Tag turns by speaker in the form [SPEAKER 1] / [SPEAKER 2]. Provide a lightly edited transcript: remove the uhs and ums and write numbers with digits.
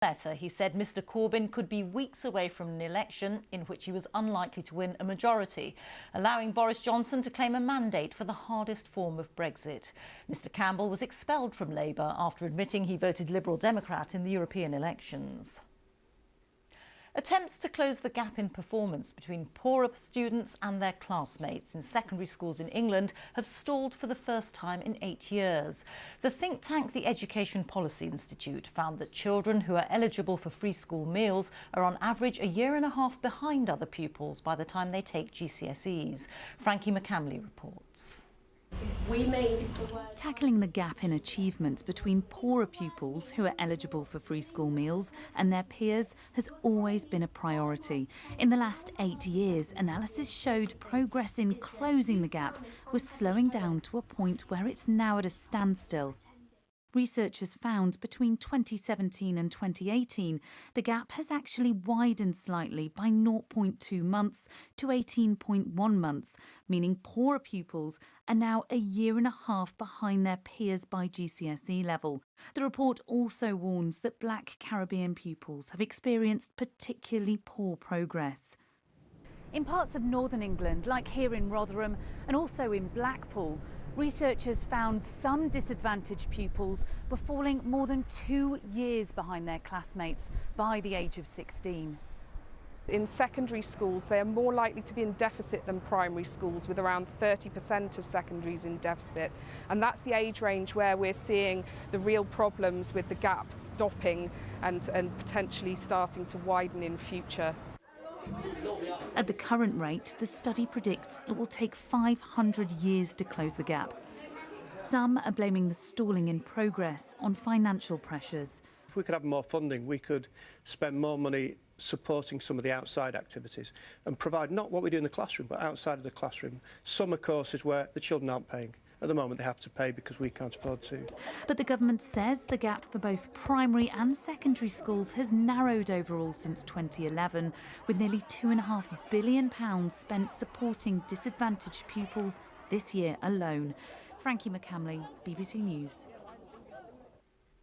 [SPEAKER 1] Better, he said Mr Corbyn could be weeks away from an election in which he was unlikely to win a majority, allowing Boris Johnson to claim a mandate for the hardest form of Brexit. Mr Campbell was expelled from Labour after admitting he voted Liberal Democrat in the European elections. Attempts to close the gap in performance between poorer students and their classmates in secondary schools in England have stalled for the first time in 8 years. The think tank, the Education Policy Institute, found that children who are eligible for free school meals are on average a year and a half behind other pupils by the time they take GCSEs. Frankie McCamley reports.
[SPEAKER 2] Tackling the gap in achievement between poorer pupils who are eligible for free school meals and their peers has always been a priority. In the last 8 years, analysis showed progress in closing the gap was slowing down to a point where it's now at a standstill. Researchers found between 2017 and 2018, the gap has actually widened slightly by 0.2 months to 18.1 months, meaning poorer pupils are now a year and a half behind their peers by GCSE level. The report also warns that Black Caribbean pupils have experienced particularly poor progress. In parts of northern England, like here in Rotherham and also in Blackpool, researchers found some disadvantaged pupils were falling more than 2 years behind their classmates by the age of 16.
[SPEAKER 3] In secondary schools, they are more likely to be in deficit than primary schools, with around 30% of secondaries in deficit. And that's the age range where we're seeing the real problems with the gap stopping and potentially starting to widen in future.
[SPEAKER 2] At the current rate, the study predicts it will take 500 years to close the gap. Some are blaming the stalling in progress on financial pressures.
[SPEAKER 4] If we could have more funding, we could spend more money supporting some of the outside activities and provide not what we do in the classroom, but outside of the classroom, summer courses where the children aren't paying. At the moment, they have to pay because we can't afford to.
[SPEAKER 2] But the government says the gap for both primary and secondary schools has narrowed overall since 2011, with nearly £2.5 billion spent supporting disadvantaged pupils this year alone. Frankie McCamley, BBC News.